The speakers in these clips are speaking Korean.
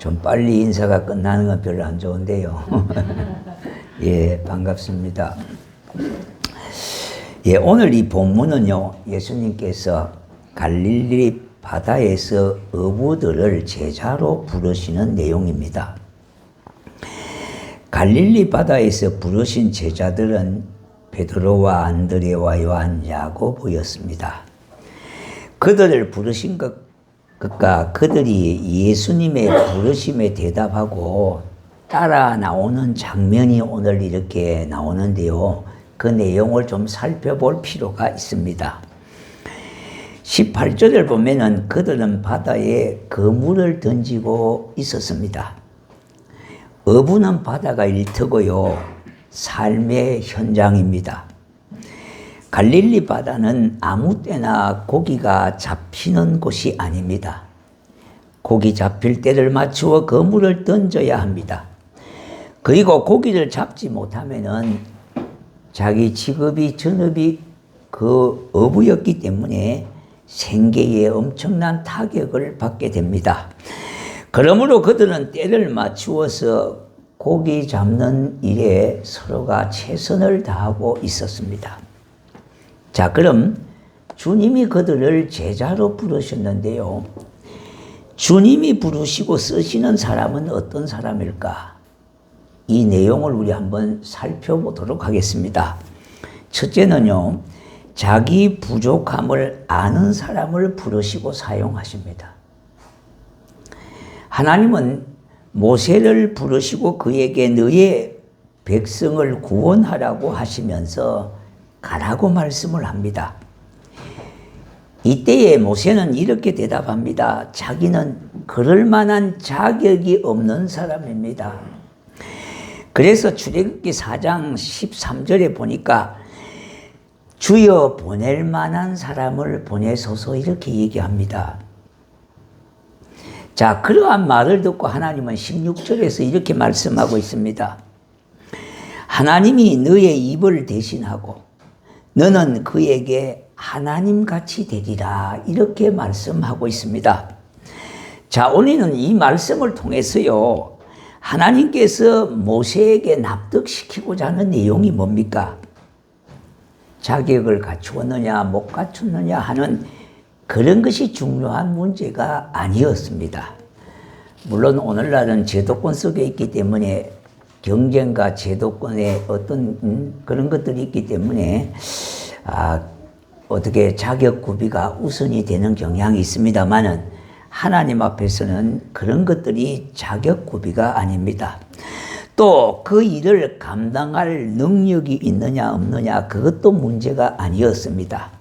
좀 빨리 인사가 끝나는 건 별로 안 좋은데요. 예, 반갑습니다. 예, 오늘 이 본문은요, 예수님께서 갈릴리 바다에서 어부들을 제자로 부르시는 내용입니다. 갈릴리 바다에서 부르신 제자들은 베드로와 안드레와 요한, 야고보였습니다. 그들을 부르신 것과 그들이 예수님의 부르심에 대답하고 따라 나오는 장면이 오늘 이렇게 나오는데요. 그 내용을 좀 살펴볼 필요가 있습니다. 18절을 보면은 그들은 바다에 그물을 던지고 있었습니다. 어부는 바다가 일터고요, 삶의 현장입니다. 갈릴리 바다는 아무 때나 고기가 잡히는 곳이 아닙니다. 고기 잡힐 때를 맞추어 그물을 던져야 합니다. 그리고 고기를 잡지 못하면은 자기 직업이 전업이 그 어부였기 때문에 생계에 엄청난 타격을 받게 됩니다. 그러므로 그들은 때를 맞추어서 고기 잡는 일에 서로가 최선을 다하고 있었습니다. 자, 그럼 주님이 그들을 제자로 부르셨는데요. 주님이 부르시고 쓰시는 사람은 어떤 사람일까? 이 내용을 우리 한번 살펴보도록 하겠습니다. 첫째는요, 자기 부족함을 아는 사람을 부르시고 사용하십니다. 하나님은 모세를 부르시고 그에게 너의 백성을 구원하라고 하시면서 가라고 말씀을 합니다. 이때에 모세는 이렇게 대답합니다. 자기는 그럴 만한 자격이 없는 사람입니다. 그래서 출애굽기 4장 13절에 보니까 주여 보낼 만한 사람을 보내소서 이렇게 얘기합니다. 자, 그러한 말을 듣고 하나님은 16절에서 이렇게 말씀하고 있습니다. 하나님이 너의 입을 대신하고 너는 그에게 하나님같이 되리라 이렇게 말씀하고 있습니다. 자, 우리는 이 말씀을 통해서요, 하나님께서 모세에게 납득시키고자 하는 내용이 뭡니까? 자격을 갖추었느냐 못 갖췄느냐 하는 그런 것이 중요한 문제가 아니었습니다. 물론 오늘날은 제도권 속에 있기 때문에 경쟁과 제도권의 어떤 그런 것들이 있기 때문에 어떻게 자격 구비가 우선이 되는 경향이 있습니다만은 하나님 앞에서는 그런 것들이 자격 구비가 아닙니다. 또 그 일을 감당할 능력이 있느냐 없느냐 그것도 문제가 아니었습니다.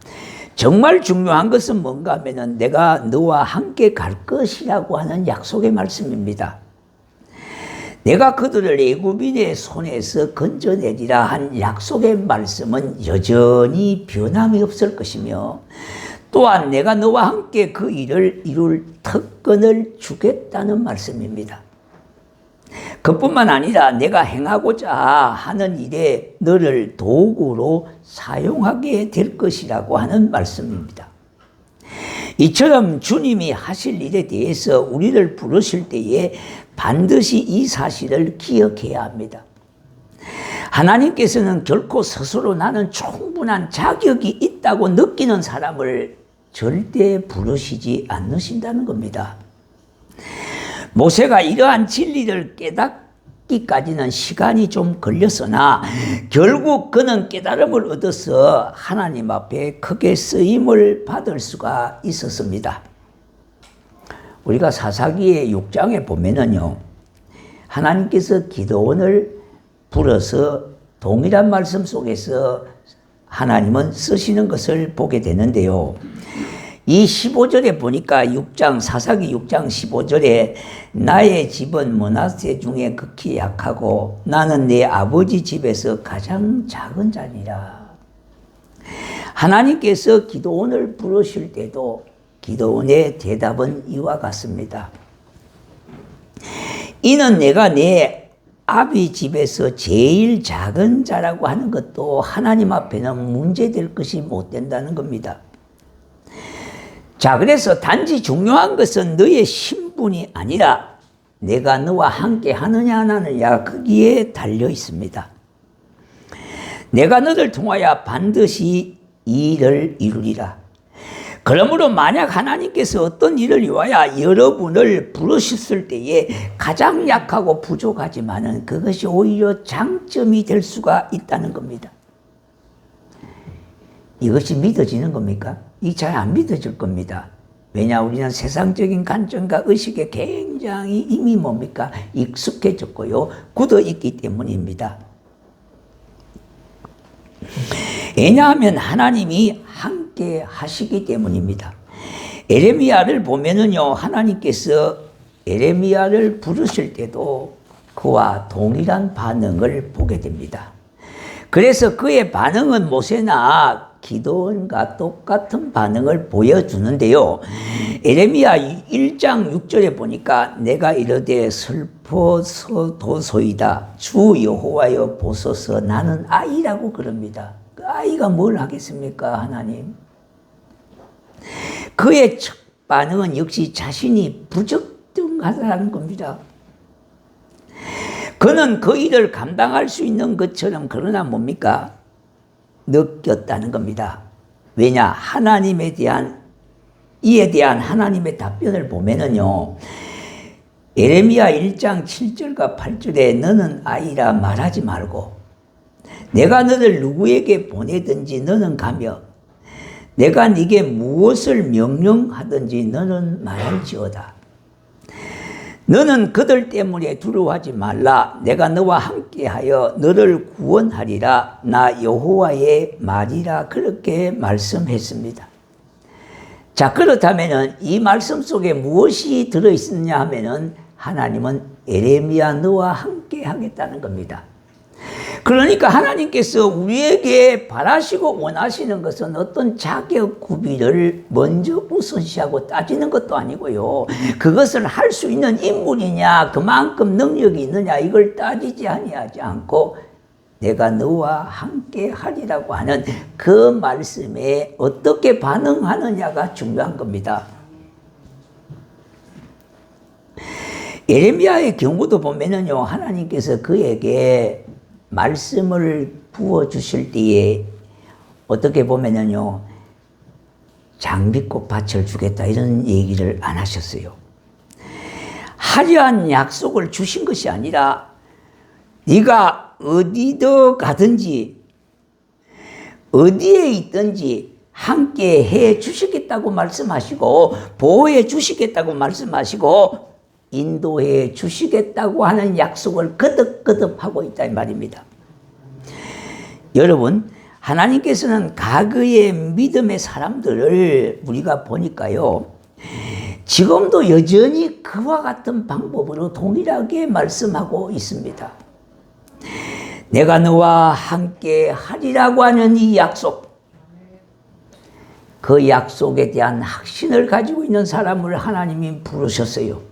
정말 중요한 것은 뭔가 하면은 내가 너와 함께 갈 것이라고 하는 약속의 말씀입니다. 내가 그들을 애굽인의 손에서 건져내리라 한 약속의 말씀은 여전히 변함이 없을 것이며 또한 내가 너와 함께 그 일을 이룰 특권을 주겠다는 말씀입니다. 그뿐만 아니라 내가 행하고자 하는 일에 너를 도구로 사용하게 될 것이라고 하는 말씀입니다. 이처럼 주님이 하실 일에 대해서 우리를 부르실 때에 반드시 이 사실을 기억해야 합니다. 하나님께서는 결코 스스로 나는 충분한 자격이 있다고 느끼는 사람을 절대 부르시지 않으신다는 겁니다. 모세가 이러한 진리를 깨닫기까지는 시간이 좀 걸렸으나 결국 그는 깨달음을 얻어서 하나님 앞에 크게 쓰임을 받을 수가 있었습니다. 우리가 사사기의 6장에 보면은요, 하나님께서 기드온을 불어서 동일한 말씀 속에서 하나님은 쓰시는 것을 보게 되는데요. 이 15절에 보니까 사사기 6장 15절에 나의 집은 므낫세 중에 극히 약하고 나는 내 아버지 집에서 가장 작은 자니라. 하나님께서 기드온을 부르실 때도 기드온의 대답은 이와 같습니다. 이는 내가 내 아비 집에서 제일 작은 자라고 하는 것도 하나님 앞에는 문제될 것이 못 된다는 겁니다. 자, 그래서 단지 중요한 것은 너의 신분이 아니라 내가 너와 함께 하느냐 안 하느냐 거기에 달려 있습니다. 내가 너를 통하여 반드시 이 일을 이루리라. 그러므로 만약 하나님께서 어떤 일을 위하여 여러분을 부르셨을 때에 가장 약하고 부족하지만은 그것이 오히려 장점이 될 수가 있다는 겁니다. 이것이 믿어지는 겁니까? 이 잘 안 믿어질 겁니다. 왜냐, 우리는 세상적인 관점과 의식에 굉장히 이미 뭡니까? 익숙해졌고요. 굳어 있기 때문입니다. 왜냐하면 하나님이 함께 하시기 때문입니다. 에레미야를 보면은요, 하나님께서 에레미야를 부르실 때도 그와 동일한 반응을 보게 됩니다. 그래서 그의 반응은 모세나 기도원과 똑같은 반응을 보여주는데요. 에레미야 1장 6절에 보니까 내가 이르되 슬퍼서도소이다. 주 여호와여 보소서 나는 아이라고 그럽니다. 그 아이가 뭘 하겠습니까, 하나님? 그의 첫 반응은 역시 자신이 부적절하다는 겁니다. 그는 그 일을 감당할 수 있는 것처럼 그러나 뭡니까? 느꼈다는 겁니다. 왜냐? 하나님에 대한 이에 대한 하나님의 답변을 보면은요. 에레미야 1장 7절과 8절에 너는 아이라 말하지 말고 내가 너를 누구에게 보내든지 너는 가며 내가 네게 무엇을 명령하든지 너는 말할지어다. 너는 그들 때문에 두려워하지 말라. 내가 너와 함께하여 너를 구원하리라. 나 여호와의 말이라. 그렇게 말씀했습니다. 자, 그렇다면 이 말씀 속에 무엇이 들어있느냐 하면은 하나님은 에레미야 너와 함께 하겠다는 겁니다. 그러니까 하나님께서 우리에게 바라시고 원하시는 것은 어떤 자격 구비를 먼저 우선시하고 따지는 것도 아니고요. 그것을 할 수 있는 인물이냐, 그만큼 능력이 있느냐, 이걸 따지지 아니하지 않고 내가 너와 함께 하리라고 하는 그 말씀에 어떻게 반응하느냐가 중요한 겁니다. 에레미야의 경우도 보면은요, 하나님께서 그에게 말씀을 부어주실 때에 어떻게 보면은요, 장미꽃 밭을 주겠다 이런 얘기를 안 하셨어요. 하려한 약속을 주신 것이 아니라 네가 어디도 가든지 어디에 있든지 함께 해 주시겠다고 말씀하시고 보호해 주시겠다고 말씀하시고 인도해 주시겠다고 하는 약속을 거듭거듭하고 있다 이 말입니다. 여러분, 하나님께서는 과거의 믿음의 사람들을 우리가 보니까요, 지금도 여전히 그와 같은 방법으로 동일하게 말씀하고 있습니다. 내가 너와 함께 하리라고 하는 이 약속, 그 약속에 대한 확신을 가지고 있는 사람을 하나님이 부르셨어요.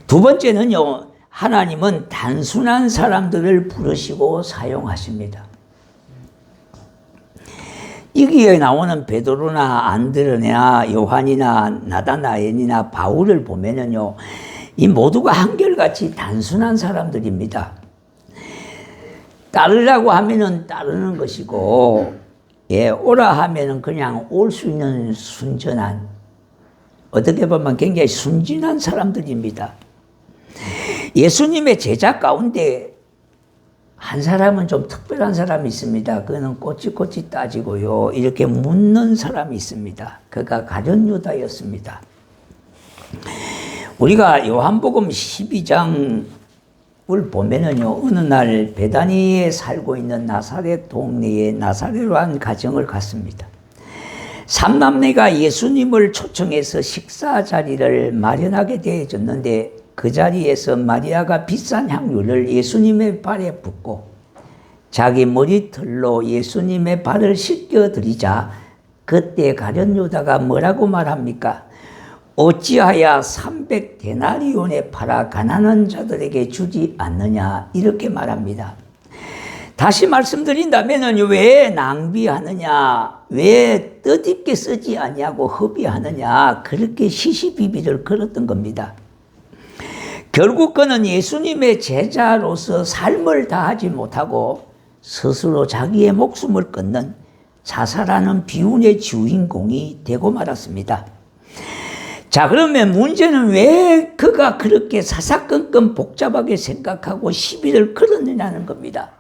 두 번째는요, 하나님은 단순한 사람들을 부르시고 사용하십니다. 여기에 나오는 베드로나 안드레나 요한이나 나다나엘이나 바울을 보면은요, 이 모두가 한결같이 단순한 사람들입니다. 따르라고 하면은 따르는 것이고, 오라 하면은 그냥 올 수 있는 순전한, 어떻게 보면 굉장히 순진한 사람들입니다. 예수님의 제자 가운데 한 사람은 좀 특별한 사람이 있습니다. 그는 꼬치꼬치 따지고요, 이렇게 묻는 사람이 있습니다. 그가 가룟 유다였습니다. 우리가 요한복음 12장을 보면은요, 어느 날 베다니에 살고 있는 나사렛 동네에 나사렛으로 한 가정을 갔습니다. 삼남매가 예수님을 초청해서 식사 자리를 마련하게 되어졌는데 그 자리에서 마리아가 비싼 향유를 예수님의 발에 붓고 자기 머리털로 예수님의 발을 씻겨드리자 그때 가룟 유다가 뭐라고 말합니까? 어찌하여 300데나리온에 팔아 가난한 자들에게 주지 않느냐, 이렇게 말합니다. 다시 말씀드린다면 왜 낭비하느냐, 왜 뜻있게 쓰지 아니하고 허비하느냐, 그렇게 시시비비를 걸었던 겁니다. 결국 그는 예수님의 제자로서 삶을 다하지 못하고 스스로 자기의 목숨을 끊는 자살하는 비운의 주인공이 되고 말았습니다. 자, 그러면 문제는 왜 그가 그렇게 사사건건 복잡하게 생각하고 시비를 걸었느냐는 겁니다.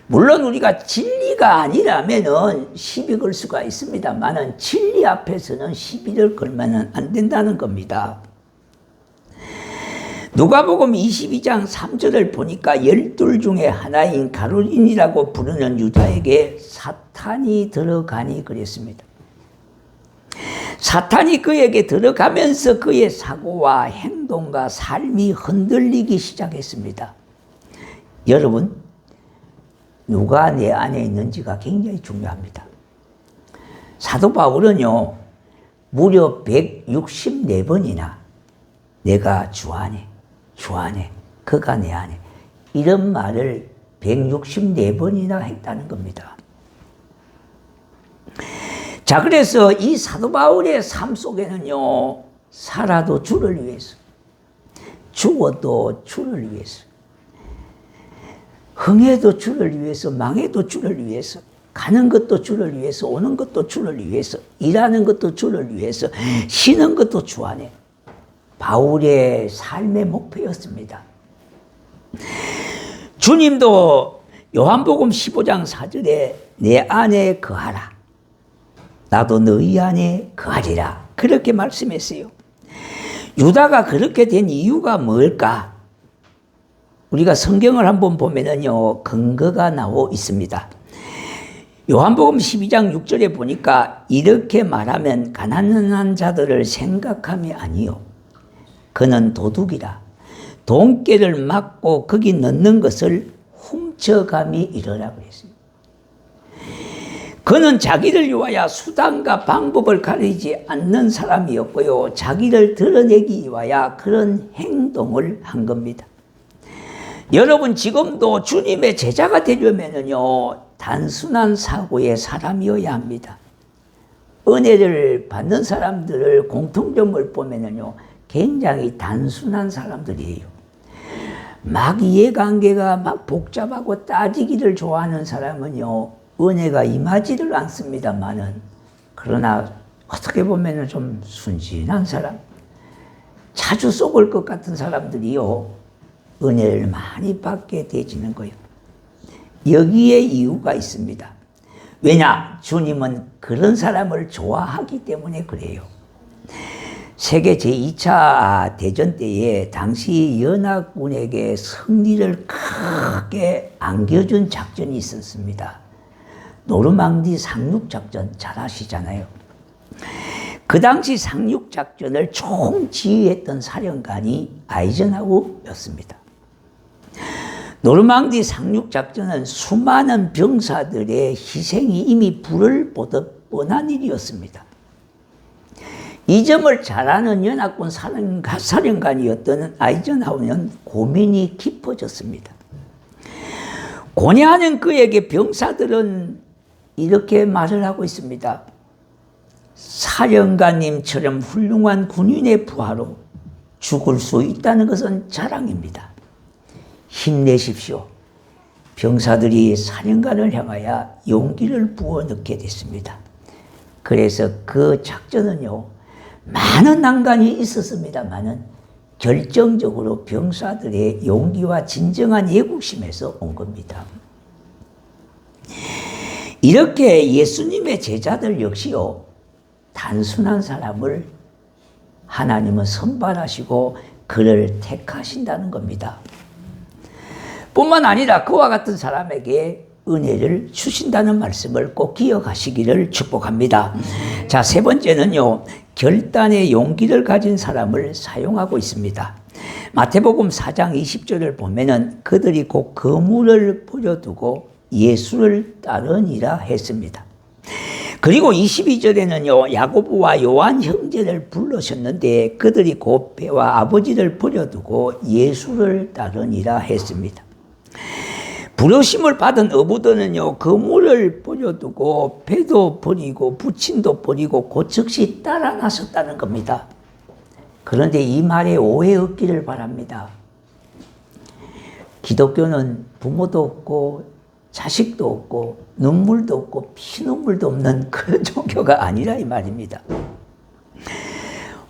물론 우리가 진리가 아니라면 시비 걸 수가 있습니다만 진리 앞에서는 시비를 걸면 안 된다는 겁니다. 누가복음 22장 3절을 보니까 12 중에 하나인 가룟인이라고 부르는 유다에게 사탄이 들어가니 그랬습니다. 사탄이 그에게 들어가면서 그의 사고와 행동과 삶이 흔들리기 시작했습니다. 여러분, 누가 내 안에 있는지가 굉장히 중요합니다. 사도 바울은요, 무려 164번이나 내가 주 안에, 그가 내 안에, 이런 말을 164번이나 했다는 겁니다. 자, 그래서 이 사도 바울의 삶 속에는요, 살아도 주를 위해서, 죽어도 주를 위해서, 흥해도 주를 위해서, 망해도 주를 위해서, 가는 것도 주를 위해서, 오는 것도 주를 위해서, 일하는 것도 주를 위해서, 쉬는 것도 주 안에, 바울의 삶의 목표였습니다. 주님도 요한복음 15장 4절에 내 안에 거하라. 나도 너희 안에 거하리라. 그렇게 말씀했어요. 유다가 그렇게 된 이유가 뭘까? 우리가 성경을 한번 보면은요, 근거가 나와 있습니다. 요한복음 12장 6절에 보니까 이렇게 말하면 가난한 자들을 생각함이 아니요. 그는 도둑이라. 돈깨를 맞고 거기 넣는 것을 훔쳐감이 이르라 그랬습니다. 그는 자기를 위하여 수단과 방법을 가리지 않는 사람이었고요. 자기를 드러내기 위하여 그런 행동을 한 겁니다. 여러분, 지금도 주님의 제자가 되려면요, 단순한 사고의 사람이어야 합니다. 은혜를 받는 사람들을 공통점을 보면요, 굉장히 단순한 사람들이에요. 막 이해관계가 막 복잡하고 따지기를 좋아하는 사람은요, 은혜가 임하지를 않습니다만은, 그러나 어떻게 보면 좀 순진한 사람, 자주 속을 것 같은 사람들이요, 은혜를 많이 받게 되지는 거예요. 여기에 이유가 있습니다. 왜냐? 주님은 그런 사람을 좋아하기 때문에 그래요. 세계 제2차 대전 때에 당시 연합군에게 승리를 크게 안겨준 작전이 있었습니다. 노르망디 상륙작전 잘 아시잖아요. 그 당시 상륙작전을 총지휘했던 사령관이 아이젠하워였습니다. 노르망디 상륙작전은 수많은 병사들의 희생이 이미 불을 보듯 뻔한 일이었습니다. 이 점을 잘 아는 연합군 사령관이었던 아이젠하워는 고민이 깊어졌습니다. 고뇌하는 그에게 병사들은 이렇게 말을 하고 있습니다. 사령관님처럼 훌륭한 군인의 부하로 죽을 수 있다는 것은 자랑입니다. 힘내십시오. 병사들이 사령관을 향하여 용기를 부어넣게 됐습니다. 그래서 그 작전은요, 많은 난관이 있었습니다만은 결정적으로 병사들의 용기와 진정한 애국심에서 온 겁니다. 이렇게 예수님의 제자들 역시요, 단순한 사람을 하나님은 선발하시고 그를 택하신다는 겁니다. 뿐만 아니라 그와 같은 사람에게 은혜를 주신다는 말씀을 꼭 기억하시기를 축복합니다. 자, 세 번째는요, 결단의 용기를 가진 사람을 사용하고 있습니다. 마태복음 4장 20절을 보면은 그들이 곧 그물을 버려두고 예수를 따르니라 했습니다. 그리고 22절에는요, 야고보와 요한 형제를 부르셨는데 그들이 곧 배와 아버지를 버려두고 예수를 따르니라 했습니다. 부르심을 받은 어부들은요, 그물을 버려두고 배도 버리고 부친도 버리고 곧 즉시 따라 나섰다는 겁니다. 그런데 이 말에 오해 없기를 바랍니다. 기독교는 부모도 없고 자식도 없고 눈물도 없고 피눈물도 없는 그런 종교가 아니라 이 말입니다.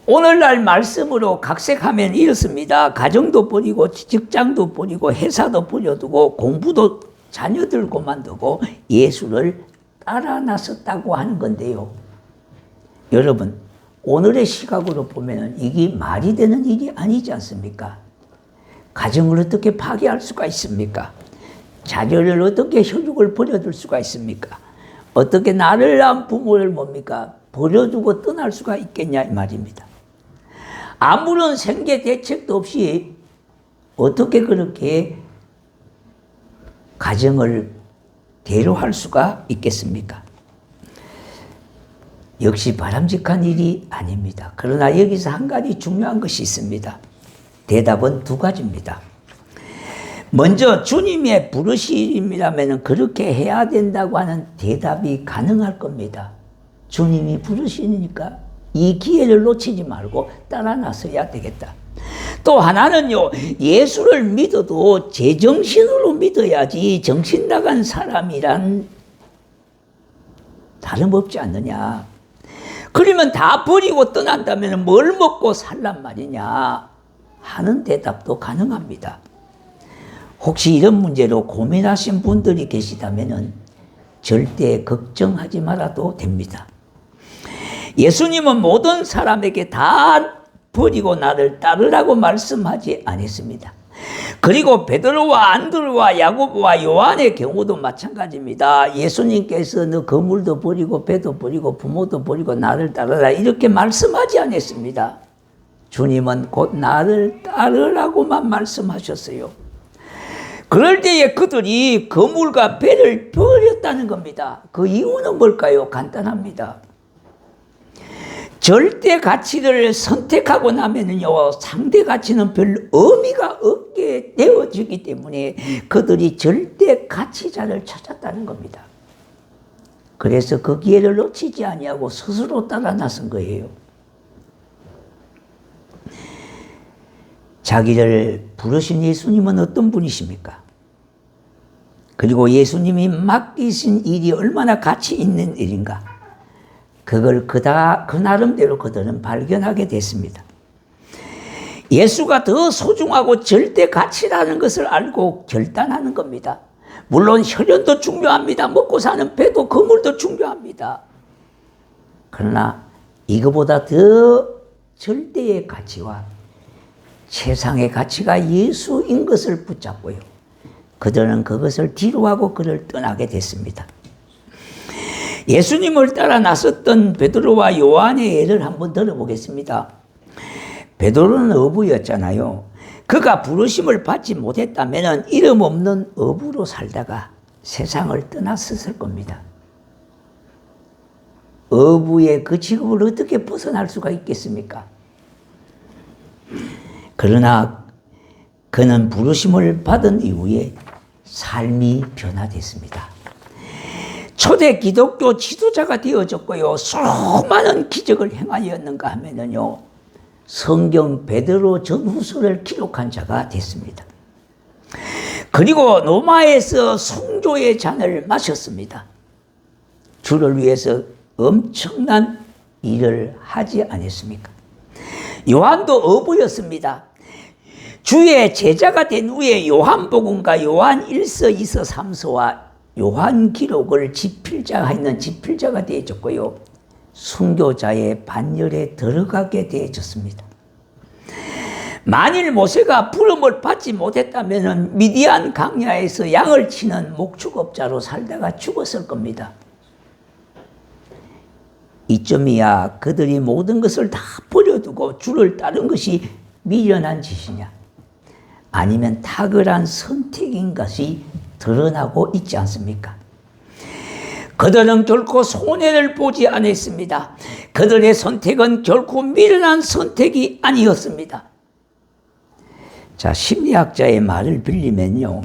오늘날 말씀으로 각색하면 이렇습니다. 가정도 버리고 직장도 버리고 회사도 버려두고 공부도 자녀들 그만두고 예수를 따라 나섰다고 하는 건데요. 여러분, 오늘의 시각으로 보면 이게 말이 되는 일이 아니지 않습니까? 가정을 어떻게 파괴할 수가 있습니까? 자녀를 어떻게 혈육을 버려둘 수가 있습니까? 어떻게 나를 낳은 부모를 뭡니까? 버려두고 떠날 수가 있겠냐 이 말입니다. 아무런 생계 대책도 없이 어떻게 그렇게 가정을 대로할 수가 있겠습니까? 역시 바람직한 일이 아닙니다. 그러나 여기서 한 가지 중요한 것이 있습니다. 대답은 두 가지입니다. 먼저 주님의 부르심이라면 그렇게 해야 된다고 하는 대답이 가능할 겁니다. 주님이 부르시니까 이 기회를 놓치지 말고 따라 나서야 되겠다. 또 하나는요, 예수를 믿어도 제정신으로 믿어야지 정신 나간 사람이란 다름없지 않느냐. 그러면 다 버리고 떠난다면 뭘 먹고 살란 말이냐 하는 대답도 가능합니다. 혹시 이런 문제로 고민하신 분들이 계시다면 절대 걱정하지 말아도 됩니다. 예수님은 모든 사람에게 다 버리고 나를 따르라고 말씀하지 않았습니다. 그리고 베드로와 안드로와 야고보와 요한의 경우도 마찬가지입니다. 예수님께서 너 거물도 버리고 배도 버리고 부모도 버리고 나를 따르라 이렇게 말씀하지 않았습니다. 주님은 곧 나를 따르라고만 말씀하셨어요. 그럴 때에 그들이 거물과 배를 버렸다는 겁니다. 그 이유는 뭘까요? 간단합니다. 절대 가치를 선택하고 나면은요, 상대 가치는 별 의미가 없게 되어지기 때문에 그들이 절대 가치자를 찾았다는 겁니다. 그래서 그 기회를 놓치지 아니하고 스스로 따라 나선 거예요. 자기를 부르신 예수님은 어떤 분이십니까? 그리고 예수님이 맡기신 일이 얼마나 가치 있는 일인가? 그걸 그 나름대로 그들은 발견하게 됐습니다. 예수가 더 소중하고 절대 가치라는 것을 알고 결단하는 겁니다. 물론 혈연도 중요합니다. 먹고 사는 배도 거물도 중요합니다. 그러나 이거보다 더 절대의 가치와 세상의 가치가 예수인 것을 붙잡고요. 그들은 그것을 뒤로하고 그를 떠나게 됐습니다. 예수님을 따라 나섰던 베드로와 요한의 예를 한번 들어보겠습니다. 베드로는 어부였잖아요. 그가 부르심을 받지 못했다면 이름 없는 어부로 살다가 세상을 떠났을 겁니다. 어부의 그 직업을 어떻게 벗어날 수가 있겠습니까? 그러나 그는 부르심을 받은 이후에 삶이 변화됐습니다. 초대 기독교 지도자가 되어졌고요. 수많은 기적을 행하였는가 하면요, 성경 베드로 전후서를 기록한 자가 됐습니다. 그리고 로마에서 성조의 잔을 마셨습니다. 주를 위해서 엄청난 일을 하지 않았습니까? 요한도 어부였습니다. 주의 제자가 된 후에 요한복음과 요한 1서, 2서, 3서와 요한 기록을 집필자가 되어졌고요. 순교자의 반열에 들어가게 되어졌습니다. 만일 모세가 부름을 받지 못했다면 미디안 강야에서 양을 치는 목축업자로 살다가 죽었을 겁니다. 이쯤이야 그들이 모든 것을 다 버려두고 주를 따른 것이 미련한 짓이냐, 아니면 탁월한 선택인 것이 드러나고 있지 않습니까? 그들은 결코 손해를 보지 않았습니다. 그들의 선택은 결코 미련한 선택이 아니었습니다. 자, 심리학자의 말을 빌리면요,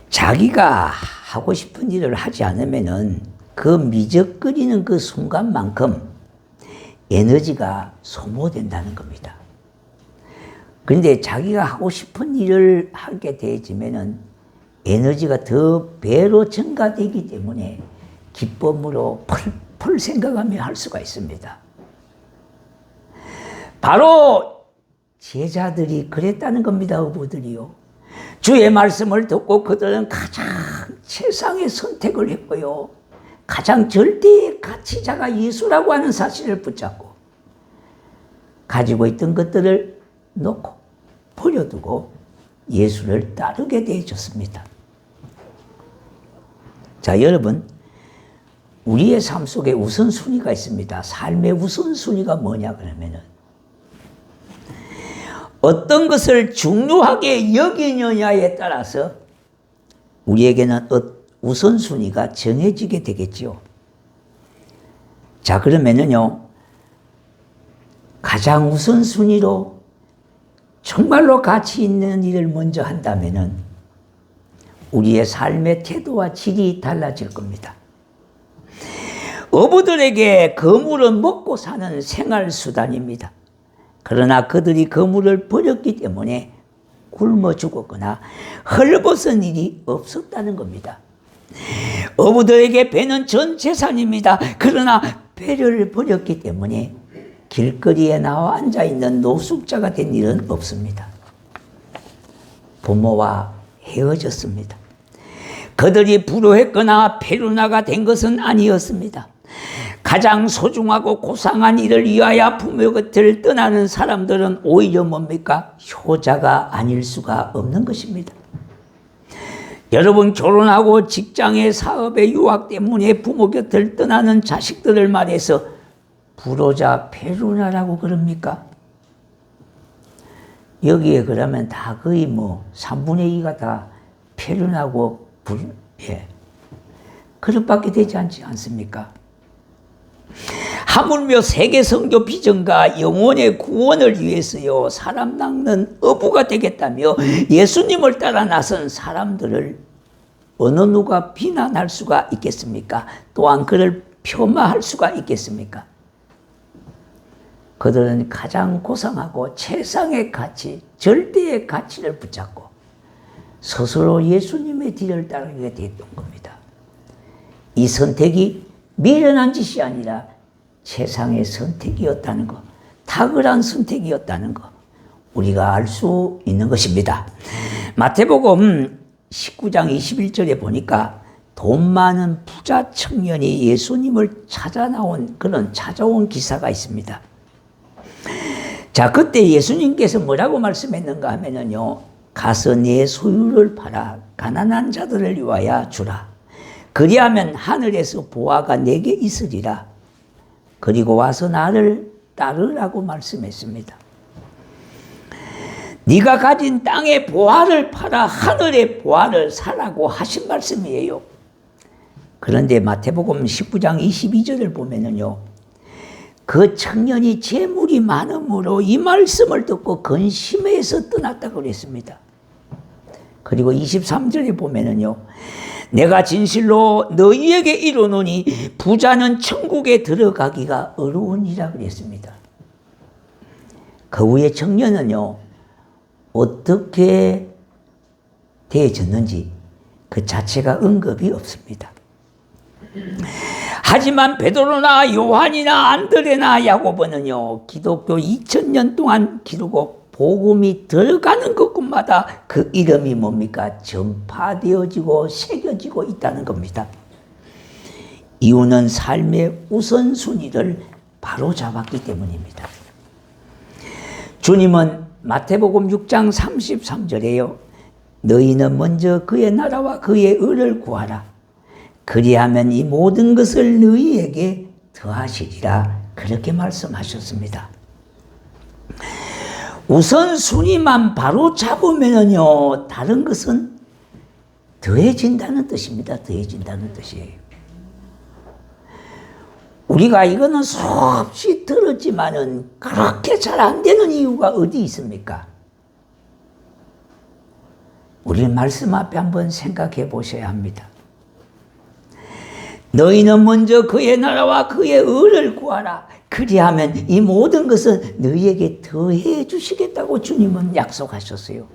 자기가 하고 싶은 일을 하지 않으면은 그 미적거리는 그 순간만큼 에너지가 소모된다는 겁니다. 그런데 자기가 하고 싶은 일을 하게 되어지면은 에너지가 더 배로 증가되기 때문에 기쁨으로 펄펄 생각하며 할 수가 있습니다. 바로 제자들이 그랬다는 겁니다. 어부들이요. 주의 말씀을 듣고 그들은 가장 최상의 선택을 했고요. 가장 절대의 가치자가 예수라고 하는 사실을 붙잡고 가지고 있던 것들을 놓고 버려두고 예수를 따르게 되어졌습니다. 자, 여러분, 우리의 삶 속에 우선순위가 있습니다. 삶의 우선순위가 뭐냐 그러면은 어떤 것을 중요하게 여기느냐에 따라서 우리에게는 우선순위가 정해지게 되겠지요. 자, 그러면은요, 가장 우선순위로 정말로 가치 있는 일을 먼저 한다면은 우리의 삶의 태도와 질이 달라질 겁니다. 어부들에게 거물은 먹고 사는 생활수단입니다. 그러나 그들이 거물을 버렸기 때문에 굶어 죽었거나 헐벗은 일이 없었다는 겁니다. 어부들에게 배는 전 재산입니다. 그러나 배를 버렸기 때문에 길거리에 나와 앉아있는 노숙자가 된 일은 없습니다. 부모와 헤어졌습니다. 그들이 불효했거나 페루나가 된 것은 아니었습니다. 가장 소중하고 고상한 일을 위하여 부모 곁을 떠나는 사람들은 오히려 뭡니까? 효자가 아닐 수가 없는 것입니다. 여러분, 결혼하고 직장의 사업의 유학 때문에 부모 곁을 떠나는 자식들을 말해서 불효자 페루나라고 그럽니까? 여기에 그러면 다 거의 3분의 2가 다 페루나고 그릇 밖에 되지 않지 않습니까? 하물며 세계 선교 비전과 영혼의 구원을 위해서요, 사람 낚는 어부가 되겠다며 예수님을 따라 나선 사람들을 어느 누가 비난할 수가 있겠습니까? 또한 그를 폄하할 수가 있겠습니까? 그들은 가장 고상하고 최상의 가치, 절대의 가치를 붙잡고 스스로 예수님의 뒤를 따르게 됐던 겁니다. 이 선택이 미련한 짓이 아니라 최상의 선택이었다는 것, 탁월한 선택이었다는 것, 우리가 알 수 있는 것입니다. 마태복음 19장 21절에 보니까 돈 많은 부자 청년이 예수님을 찾아온 기사가 있습니다. 자, 그때 예수님께서 뭐라고 말씀했는가 하면요, 가서 내 소유를 팔아 가난한 자들을 위하여 주라. 그리하면 하늘에서 보화가 내게 있으리라. 그리고 와서 나를 따르라고 말씀했습니다. 네가 가진 땅의 보화를 팔아 하늘의 보화를 사라고 하신 말씀이에요. 그런데 마태복음 19장 22절을 보면은요, 그 청년이 재물이 많음으로 이 말씀을 듣고 근심해서 떠났다고 그랬습니다. 그리고 23절에 보면은요, 내가 진실로 너희에게 이르노니 부자는 천국에 들어가기가 어려우니라 그랬습니다. 그 후에 청년은요, 어떻게 되어졌는지 그 자체가 언급이 없습니다. 하지만 베드로나 요한이나 안드레나 야고보는요, 기독교 2000년 동안 기르고 복음이 들어가는 곳마다 그 이름이 뭡니까? 전파되어지고 새겨지고 있다는 겁니다. 이유는 삶의 우선순위를 바로잡았기 때문입니다. 주님은 마태복음 6장 33절에요, 너희는 먼저 그의 나라와 그의 의를 구하라. 그리하면 이 모든 것을 너희에게 더하시리라. 그렇게 말씀하셨습니다. 우선순위만 바로 잡으면요, 다른 것은 더해진다는 뜻입니다. 더해진다는 뜻이에요. 우리가 이거는 수없이 들었지만은 그렇게 잘 안 되는 이유가 어디 있습니까? 우리 말씀 앞에 한번 생각해 보셔야 합니다. 너희는 먼저 그의 나라와 그의 의를 구하라. 그리하면 이 모든 것은 너희에게 더해 주시겠다고 주님은 약속하셨어요.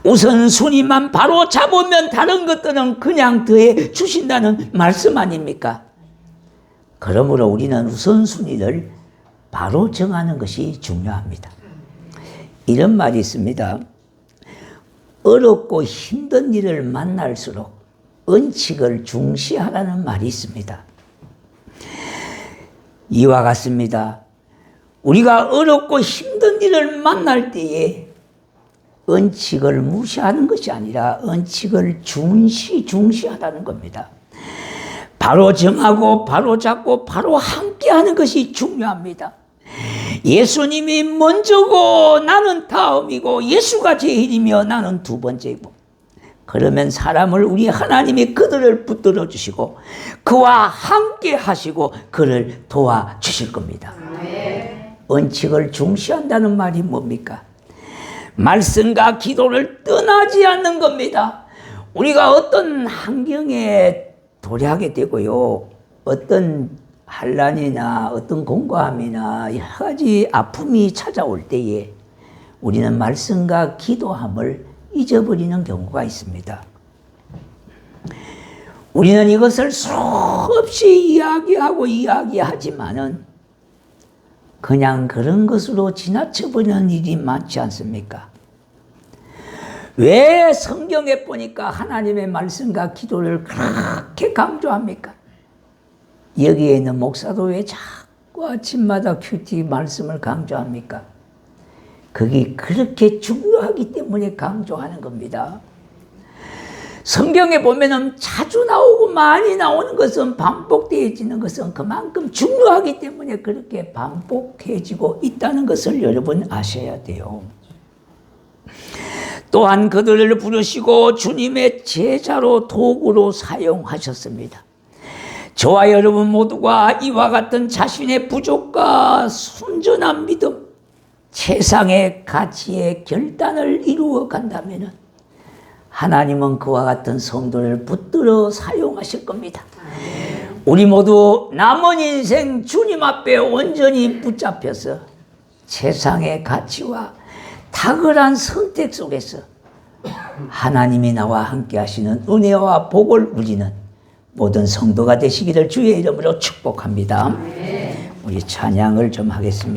우선순위만 바로 잡으면 다른 것들은 그냥 더해 주신다는 말씀 아닙니까? 그러므로 우리는 우선순위를 바로 정하는 것이 중요합니다. 이런 말이 있습니다. 어렵고 힘든 일을 만날수록 은칙을 중시하라는 말이 있습니다. 이와 같습니다. 우리가 어렵고 힘든 일을 만날 때에 은칙을 무시하는 것이 아니라 은칙을 중시하다는 겁니다. 바로 정하고 바로 잡고 바로 함께하는 것이 중요합니다. 예수님이 먼저고 나는 다음이고 예수가 제일이며 나는 두 번째이고, 그러면 사람을 우리 하나님이 그들을 붙들어 주시고 그와 함께 하시고 그를 도와주실 겁니다. 은칙을 중시한다는 말이 뭡니까? 말씀과 기도를 떠나지 않는 겁니다. 우리가 어떤 환경에 도래하게 되고요, 어떤 환난이나 어떤 공고함이나 여러 가지 아픔이 찾아올 때에 우리는 말씀과 기도함을 잊어버리는 경우가 있습니다. 우리는 이것을 수없이 이야기하지만은 그냥 그런 것으로 지나쳐버리는 일이 많지 않습니까? 왜 성경에 보니까 하나님의 말씀과 기도를 그렇게 강조합니까? 여기에 있는 목사도 왜 자꾸 아침마다 큐티 말씀을 강조합니까? 그게 그렇게 중요하기 때문에 강조하는 겁니다. 성경에 보면은 자주 나오고 많이 나오는 것은, 반복되어지는 것은 그만큼 중요하기 때문에 그렇게 반복해지고 있다는 것을 여러분 아셔야 돼요. 또한 그들을 부르시고 주님의 제자로 도구로 사용하셨습니다. 저와 여러분 모두가 이와 같은 자신의 부족과 순전한 믿음, 세상의 가치의 결단을 이루어 간다면 하나님은 그와 같은 성도를 붙들어 사용하실 겁니다. 우리 모두 남은 인생 주님 앞에 온전히 붙잡혀서 세상의 가치와 탁월한 선택 속에서 하나님이 나와 함께 하시는 은혜와 복을 누리는 모든 성도가 되시기를 주의 이름으로 축복합니다. 우리 찬양을 좀 하겠습니다.